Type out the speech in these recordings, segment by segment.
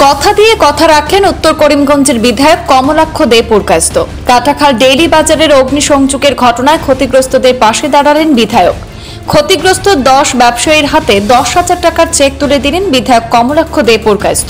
কথা দিয়ে কথা রাখেন উত্তর করিমগঞ্জের বিধায়ক কমলাক্ষ দে পুরকায়স্থ। কাটাখাল ডেইলি বাজারের অগ্নিসংযোগের ঘটনায় ক্ষতিগ্রস্তদের পাশে দাঁড়ালেন বিধায়ক। ক্ষতিগ্রস্ত 10 ব্যবসায়ীর হাতে 10,000 টাকার চেক তুলে দিলেন বিধায়ক কমলাক্ষ দে পুরকায়স্থ।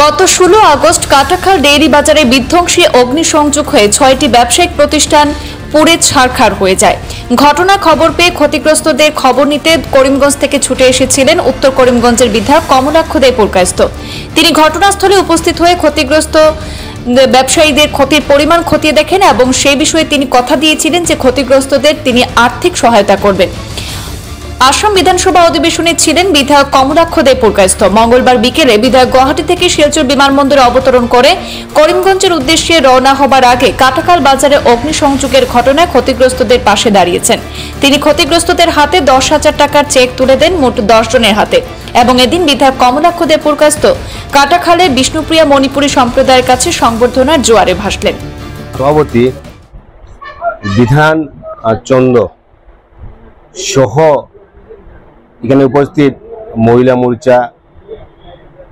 গত 16 আগস্ট কাটাখাল ডেইরি বাজারে বিধ্বংসী অগ্নিসংযোগ হয়ে 6টি ব্যবসায়িক প্রতিষ্ঠান পুড়ে ছারখার হয়ে যায়। ঘটনা খবর পেয়ে ক্ষতিগ্রস্তদের খবর নিতে করিমগঞ্জ থেকে ছুটে এসেছিলেন উত্তর করিমগঞ্জের বিধায়ক কমলাক্ষ দে পুরকায়স্থ। তিনি ঘটনাস্থলে উপস্থিত হয়ে ক্ষতিগ্রস্ত ব্যবসায়ীদের ক্ষতির পরিমাণ খতিয়ে দেখেন এবং সেই বিষয়ে তিনি কথা দিয়েছিলেন যে ক্ষতিগ্রস্তদের তিনি আর্থিক সহায়তা করবেন। আসাম বিধানসভা অধিবেশনে ছিলেন বিধায়ক কমলাক্ষ দে পুরকায়স্থ। মঙ্গলবার বিকেলে বিধায়ক গুয়াহাটি থেকে শিলচর বিমানবন্দরে অবতরণ করে করিমগঞ্জের উদ্দেশ্যে রওনা হবার আগে কাটাখাল বাজারে অগ্নিসংযোগের ঘটনায় ক্ষতিগ্রস্তদের পাশে দাঁড়িয়েছেন। তিনি ক্ষতিগ্রস্তদের হাতে 10,000 টাকার চেক তুলে দেন মোট 10 জনের হাতে এবং এদিন বিধায়ক কমলাক্ষ দে পুরকায়স্থ কাটাখালের বিষ্ণুপ্রিয়া মণিপুরী সম্প্রদায়ের কাছে সংবর্ধনার জোয়ারে ভাসলেন। সভাপতি বিধান চন্দ্র সহ এখানে উপস্থিত মহিলা মোর্চা,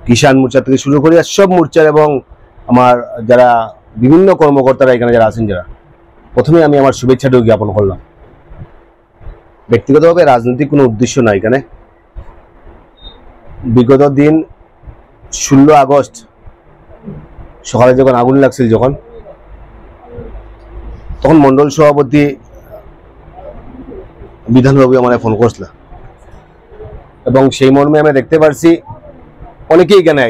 কিষাণ মোর্চা থেকে শুরু করে সব মোর্চার এবং আমার যারা বিভিন্ন কর্মকর্তারা এখানে যারা আছেন, যারা প্রথমে আমি আমার শুভেচ্ছাটুকু জ্ঞাপন করলাম। ব্যক্তিগতভাবে রাজনৈতিক কোনো উদ্দেশ্য নাই এখানে। বিগত দিন 16 আগস্ট সকালে যখন আগুন লাগছিল, তখন মন্ডল সভাপতি বিধানবাবু আমার ফোন করছিল এবং সেই মর্মে আমি দেখতে পারছি অনেকেই এখানে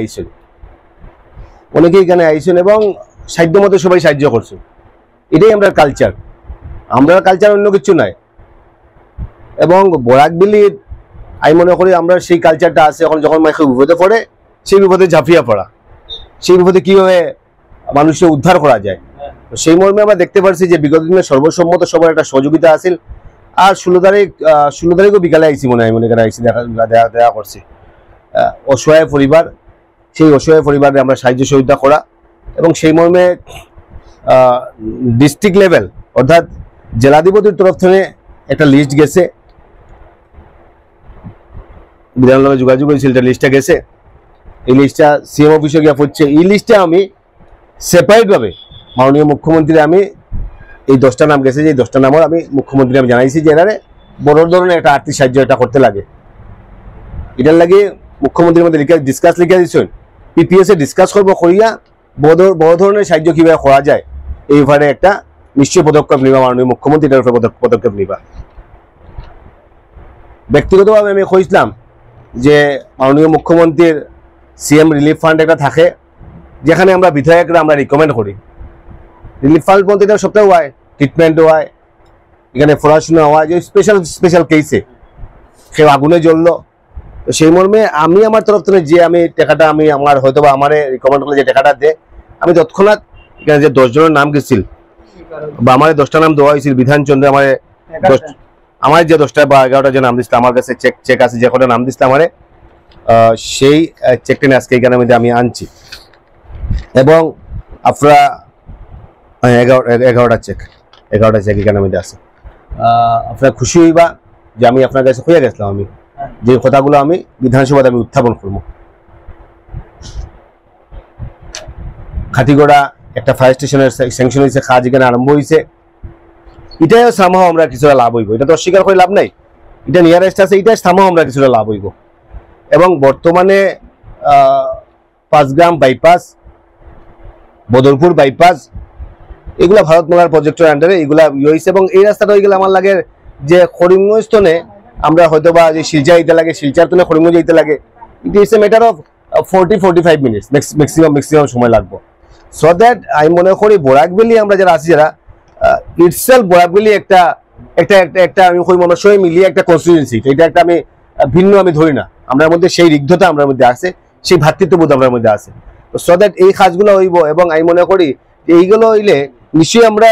আইছেন এবং সাধ্য মতো সবাই সাহায্য করছে। এটাই আমরা কালচার, অন্য কিছু নাই। এবং বরাকবিলির আমি মনে করি আমরা সেই কালচারটা আছে। এখন যখন মানুষ বিপদে পড়ে, সেই বিপদে ঝাঁপিয়ে পড়া, সেই বিপদে কিভাবে মানুষকে উদ্ধার করা যায়, সেই মর্মে আমরা দেখতে পারছি যে বিগত দিনে সর্বসম্মত সবার একটা সহযোগিতা আছে। আর 16 তারিখও বিকালে আইসি মনে হয়, এখানে আইসি দেখা করছি অসহায় পরিবার, সেই অসহায় পরিবারে আমরা সাহায্য সহযোগিতা করা এবং সেই মর্মে ডিস্ট্রিক্ট লেভেল অর্থাৎ জেলাধিপতির তরফ থেকে একটা লিস্ট গেছে, বিধানসভায় যোগাযোগ হয়েছিল, লিস্টটা গেছে। এই লিস্টটা সিএম অফিসে গিয়ে পড়ছে। এই লিস্টে আমি সেপারেটভাবে মাননীয় মুখ্যমন্ত্রী আমি এই 10টা নাম গেছে, যে 10টা নামও আমি মুখ্যমন্ত্রী আমি জানাইছি যে এনারে বড় ধরনের একটা আর্থিক সাহায্য এটা করতে লাগে। এটার লাগে মুখ্যমন্ত্রীর মধ্যে ডিসকাস লিখে দিচ্ছেন, পিপিএস এ ডিসকাস করবো, করিয়া বড় ধরনের সাহায্য কিভাবে করা যায় এই ব্যাপারে একটা নিশ্চয় পদক্ষেপ নিবা মাননীয় মুখ্যমন্ত্রী, এটার উপরে পদক্ষেপ নিবা। ব্যক্তিগতভাবে আমি কইছিলাম যে মাননীয় মুখ্যমন্ত্রীর সিএম রিলিফ ফান্ড একটা থাকে, যেখানে আমরা বিধায়করা আমরা রিকমেন্ড করি। রিলিফ ফান্ড বলতে এটা সবটাও হয়, ট্রিটমেন্ট হয়, এখানে পড়াশোনা হয়, যে স্পেশাল কেসে কেউ আগুনে জ্বললো, তো সেই মর্মে আমি আমার তরফ থেকে যে আমি টাকাটা আমি আমার হয়তো বা আমার রিকমেন্ড করলে যে টাকাটা দেয়, আমি তৎক্ষণাৎ এখানে যে 10 জনের নাম গেছিল বা আমার 10টা নাম দেওয়া হয়েছিল বিধানচন্দ্র, আমার যে 10টা বা 11টা যে নাম দিচ্ছিল, আমার কাছে চেক আছে, যে কটা নাম দিচ্ছিল আমার, সেই চেকটা নিয়ে আজকে এখানে আমি আনছি এবং আপনারা 11টা চেক এখানে মধ্যে আছে। আপনারা খুশি হইবা যে আমি আপনার কাছে হয়ে গেছিলাম, আমি যে কথাগুলো আমি বিধানসভাতে আমি উত্থাপন করবো। খাটিগড়া একটা ফায়ার স্টেশনের স্যাংশন হয়েছে, কাজ এখানে আরম্ভ হয়েছে। এটাই সামহাও আমরা কিছুটা লাভ হইব, এটা তো অস্বীকার করে লাভ নাই। এটা নিয়ারেস্ট আছে, এটাই সামহাও আমরা কিছুটা লাভ হইব। এবং বর্তমানে 5 গ্রাম বাইপাস, বদরপুর বাইপাস, এগুলা ভারতমালার প্রজেক্টের আন্ডারে এগুলা হয়েছে এবং এই রাস্তাটা হয়ে গেলে আমার লাগে যে করিমগঞ্জ তনে আমরা হয়তো বা যে শিলচর যেতে লাগে, শিলচর তনে করিমগঞ্জ যেতে লাগে, it is a matter of 40-45 minutes maximum সময় লাগবে। সো দ্যাট আমি মনে করি বরাকবেলি আমরা যারা আছি, যারা ইটসেলফ বরাকবেলি একটা আমি কই মনসই মিলিয়ে একটা কনস্টিটিউয়েন্সি, এটা একটা আমি ভিন্ন আমি ধরি না, আমরা মধ্যে সেই ঋদ্ধতা আমরা মধ্যে আছে, সেই ভ্রাতৃত্ববোধ আমার মধ্যে আছে। সো দ্যাট এই কাজগুলো হইব এবং আমি মনে করি এইগুলো হইলে নিশ্চয়ই আমরা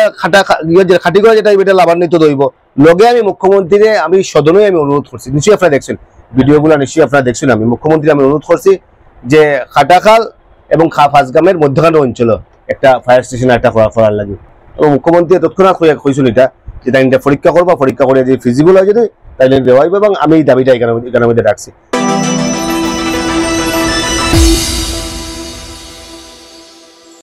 খাটিগড়া যেটা এটা লাভান্বিত হইব। লগে আমি মুখ্যমন্ত্রীরে আমি সদনে আমি অনুরোধ করছি, নিশ্চয়ই আপনারা দেখছেন ভিডিওগুলো নিশ্চয়ই আপনারা দেখছেন। আমি মুখ্যমন্ত্রী আমি অনুরোধ করছি যে খাটাখাল এবং ফাঁসগামের মধ্যখানে অঞ্চল একটা ফায়ার স্টেশন একটা করার লাগে, এবং মুখ্যমন্ত্রী তৎক্ষণাৎ কইছেন এটা যে তাই পরীক্ষা করবা, পরীক্ষা করে যে ফিজিবল হয় যদি তাইলে দেওয়া হইবে, এবং আমি এই দাবিটা এখানে মধ্যে রাখছি।